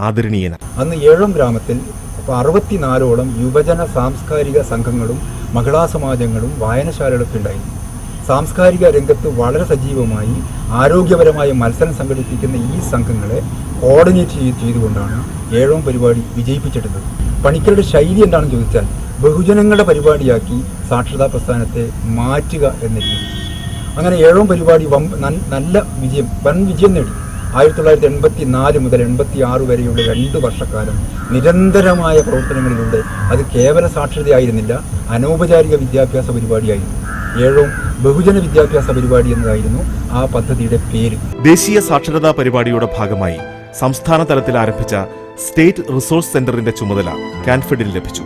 ആദരണീയനാണ്. അന്ന് ഏഴോം ഗ്രാമത്തിൽ 64ഓളം യുവജന സാംസ്കാരിക സംഘങ്ങളും മഹിളാ സമാജങ്ങളും വായനശാലകളൊക്കെ ഉണ്ടായിരുന്നു. സാംസ്കാരിക രംഗത്ത് വളരെ സജീവമായി ആരോഗ്യപരമായ മത്സരം സംഘടിപ്പിക്കുന്ന ഈ സംഘങ്ങളെ കോർഡിനേറ്റ് ചെയ്തുകൊണ്ടാണ് ഏഴോം പരിപാടി വിജയിപ്പിച്ചെടുത്തത്. പണിക്കരുടെ ശൈലി എന്താണെന്ന് ചോദിച്ചാൽ ബഹുജനങ്ങളുടെ പരിപാടിയാക്കി സാക്ഷരതാ പ്രസ്ഥാനത്തെ മാറ്റുക എന്ന രീതി. അങ്ങനെ ഏഴോം പരിപാടി നല്ല വിജയം, വൻ വിജയം നേടി. 1984 മുതൽ 86 വരെയുള്ള 2 വർഷക്കാലം നിരന്തരമായ പ്രവർത്തനങ്ങളിലൂടെ അത് കേവല സാക്ഷരതയായിരുന്നില്ല, അനൗപചാരിക വിദ്യാഭ്യാസ പരിപാടിയായിരുന്നു. ഏഴോം ബഹുജന വിദ്യാഭ്യാസ പരിപാടി എന്നതായിരുന്നു ആ പദ്ധതിയുടെ പേര്. ദേശീയ സാക്ഷരതാ പരിപാടിയുടെ ഭാഗമായി സംസ്ഥാന തലത്തിൽ ആരംഭിച്ച സ്റ്റേറ്റ് റിസോഴ്സ് സെന്ററിന്റെ ചുമതല കാൻഫെഡിന് ലഭിച്ചു.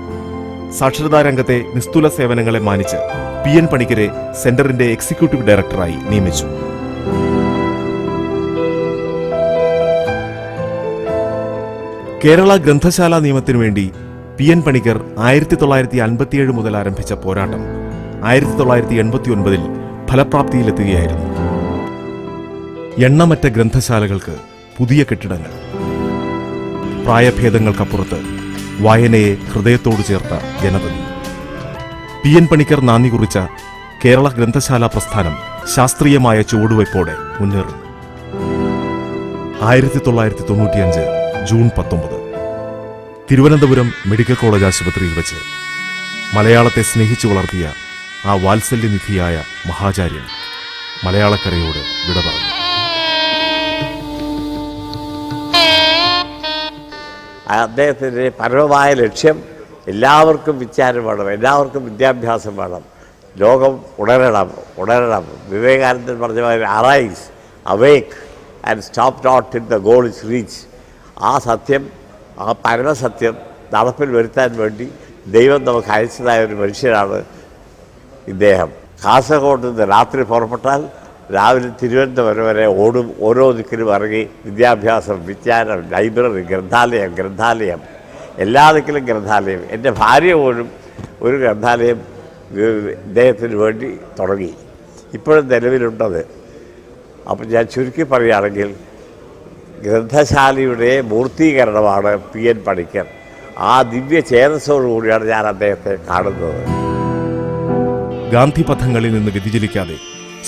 സാക്ഷരതാ രംഗത്തെ നിസ്തുല സേവനങ്ങളെ മാനിച്ച് PN പണിക്കരെ സെന്ററിന്റെ എക്സിക്യൂട്ടീവ് ഡയറക്ടറായി നിയമിച്ചു. കേരള ഗ്രന്ഥശാല നിയമത്തിനു വേണ്ടി PN പണിക്കർ 1957 മുതൽ ആരംഭിച്ച പോരാട്ടം 1989 ഫലപ്രാപ്തിയിലെത്തുകയായിരുന്നു. എണ്ണമറ്റ ഗ്രന്ഥശാലകൾക്ക് പുതിയ കെട്ടിടങ്ങൾ, പ്രായഭേദങ്ങൾക്കപ്പുറത്ത് വായനയെ ഹൃദയത്തോട് ചേർത്ത ജനതതി. PN പണിക്കർ നാന്ദി കുറിച്ച കേരള ഗ്രന്ഥശാല പ്രസ്ഥാനം ശാസ്ത്രീയമായ ചുവടുവയ്പോടെ മുന്നേറുന്നു. 1995 ജൂൺ 19 തിരുവനന്തപുരം മെഡിക്കൽ കോളേജ് ആശുപത്രിയിൽ വെച്ച് മലയാളത്തെ സ്നേഹിച്ചു വളർത്തിയ ആ വാത്സല്യനിധിയായ മഹാചാര്യൻ മലയാളക്കരയോട് വിട പറഞ്ഞു. അദ്ദേഹത്തിൻ്റെ പരമമായ ലക്ഷ്യം എല്ലാവർക്കും വിചാരം വേണം, എല്ലാവർക്കും വിദ്യാഭ്യാസം വേണം, ലോകം ഉണരണം. വിവേകാനന്ദൻ പറഞ്ഞ മാതിരി arise, awake and stop not till the goal is reach. ആ സത്യം, ആ പരമസത്യം നടപ്പിൽ വരുത്താൻ വേണ്ടി ദൈവം നമുക്ക് അയച്ചതായ ഒരു മനുഷ്യനാണ് ഇദ്ദേഹം. കാസർഗോഡ് നിന്ന് രാത്രി പുറപ്പെട്ടാൽ രാവിലെ തിരുവനന്തപുരം വരെ ഓടും. ഓരോ ദിക്കിലും ഇറങ്ങി വിദ്യാഭ്യാസം, വിജ്ഞാനം, ലൈബ്രറി, ഗ്രന്ഥാലയം, എല്ലാ ദിക്കിലും ഗ്രന്ഥാലയം. എൻ്റെ ഭാര്യ പോലും ഒരു ഗ്രന്ഥാലയം ഇദ്ദേഹത്തിന് വേണ്ടി തുടങ്ങി. ഇപ്പോഴും നിലവിലുണ്ടത്. അപ്പം ഞാൻ ചുരുക്കി പറയുകയാണെങ്കിൽ ഗ്രന്ഥശാലയുടെ മൂർത്തീകരണമാണ് PN പണിക്കർ. ആ ദിവ്യ ചേതസ്സോടുകൂടിയാണ് ഞാൻ അദ്ദേഹത്തെ കാണുന്നത്. ഗാന്ധിപഥങ്ങളിൽ നിന്ന് വ്യതിചലിക്കാതെ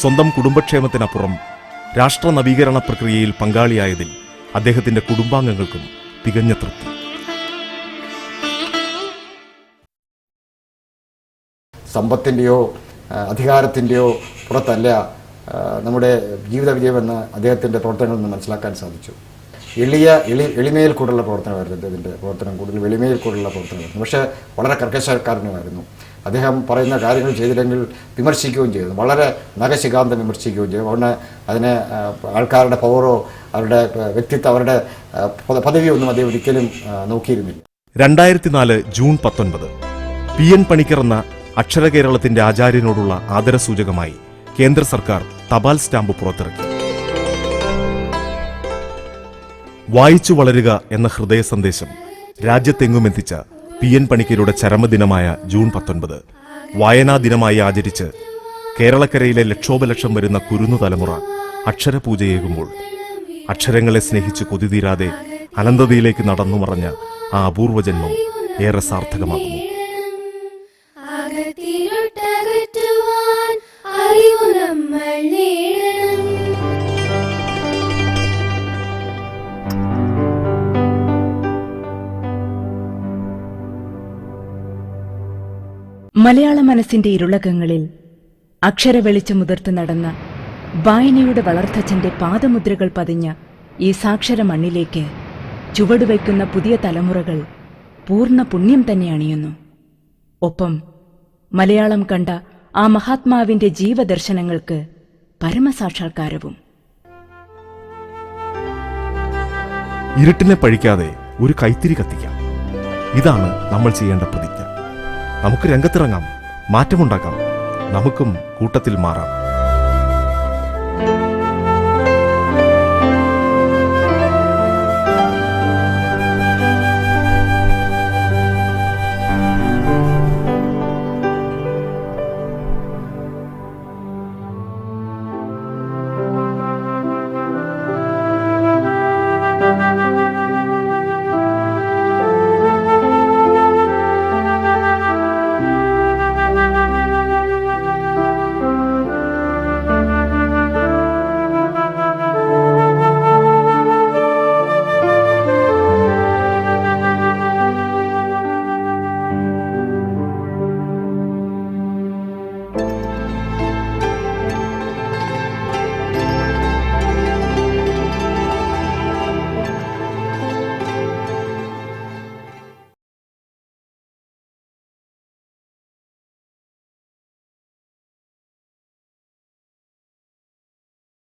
സ്വന്തം കുടുംബക്ഷേമത്തിനപ്പുറം രാഷ്ട്ര നവീകരണ പ്രക്രിയയിൽ പങ്കാളിയായതിൽ അദ്ദേഹത്തിന്റെ കുടുംബാംഗങ്ങൾക്കും തികഞ്ഞ തൃപ്തി. സമ്പത്തിൻ്റെയോ അധികാരത്തിൻ്റെയോ പുറത്തല്ല നമ്മുടെ ജീവിത വിജയമെന്ന് അദ്ദേഹത്തിൻ്റെ പ്രവർത്തനങ്ങളിൽ നിന്ന് മനസ്സിലാക്കാൻ സാധിച്ചു. എളിമയിൽ കൂടുതലുള്ള പ്രവർത്തനമായിരുന്നു അദ്ദേഹത്തിൻ്റെ പ്രവർത്തനം, കൂടുതൽ എളിമയിൽ കൂടുതലുള്ള പ്രവർത്തനമായിരുന്നു. പക്ഷേ വളരെ കർക്കശക്കാരനുമായിരുന്നു. അദ്ദേഹം പറയുന്ന കാര്യങ്ങൾ ചെയ്തില്ലെങ്കിൽ വിമർശിക്കുകയും ചെയ്തു, വളരെ നഖശികാന്തം വിമർശിക്കുകയും ചെയ്തു. അതുകൊണ്ട് അതിന് ആൾക്കാരുടെ പവറോ അവരുടെ വ്യക്തിത്വം, അവരുടെ പദവിയൊന്നും അദ്ദേഹം ഒരിക്കലും നോക്കിയിരുന്നില്ല. 2004 ജൂൺ 19 PN പണിക്കർ എന്ന അക്ഷരകേരളത്തിന്റെ ആചാര്യനോടുള്ള ആദരസൂചകമായി കേന്ദ്ര സർക്കാർ തപാൽ സ്റ്റാമ്പ് പുറത്തിറക്കി. വായിച്ചു വളരുക എന്ന ഹൃദയ സന്ദേശം രാജ്യത്തെങ്ങുമെത്തിച്ച PN പണിക്കരുടെ ചരമദിനമായ ജൂൺ 19 വായനാ ദിനമായി ആചരിച്ച് കേരളക്കരയിലെ ലക്ഷോപലക്ഷം വരുന്ന കുരുന്നു തലമുറ അക്ഷരപൂജയേകുമ്പോൾ അക്ഷരങ്ങളെ സ്നേഹിച്ച് കൊതിതീരാതെ അനന്തതയിലേക്ക് നടന്നു മറഞ്ഞ ആ അപൂർവ ജന്മം ഏറെ സാർത്ഥകമാകുന്നു. മലയാള മനസ്സിന്റെ ഇരുളകങ്ങളിൽ അക്ഷരവെളിച്ചമുതിർത്ത് നടന്ന വായനയുടെ വളർത്തച്ഛന്റെ പാദമുദ്രകൾ പതിഞ്ഞ ഈ സാക്ഷര മണ്ണിലേക്ക് ചുവടുവയ്ക്കുന്ന പുതിയ തലമുറകൾ പൂർണ്ണ പുണ്യം തന്നെ അണിയുന്നു. ഒപ്പം മലയാളം കണ്ട ആ മഹാത്മാവിന്റെ ജീവദർശനങ്ങൾക്ക് പരമസാക്ഷാത്കാരവും. ഇരുട്ടിനെ പഴിക്കാതെ ഒരു കൈത്തിരി കത്തിക്കാം. ഇതാണ് നമ്മൾ ചെയ്യേണ്ട പ്രതിജ്ഞ. നമുക്ക് രംഗത്തിറങ്ങാം, മാറ്റമുണ്ടാക്കാം, നമുക്കും കൂട്ടത്തിൽ മാറാം.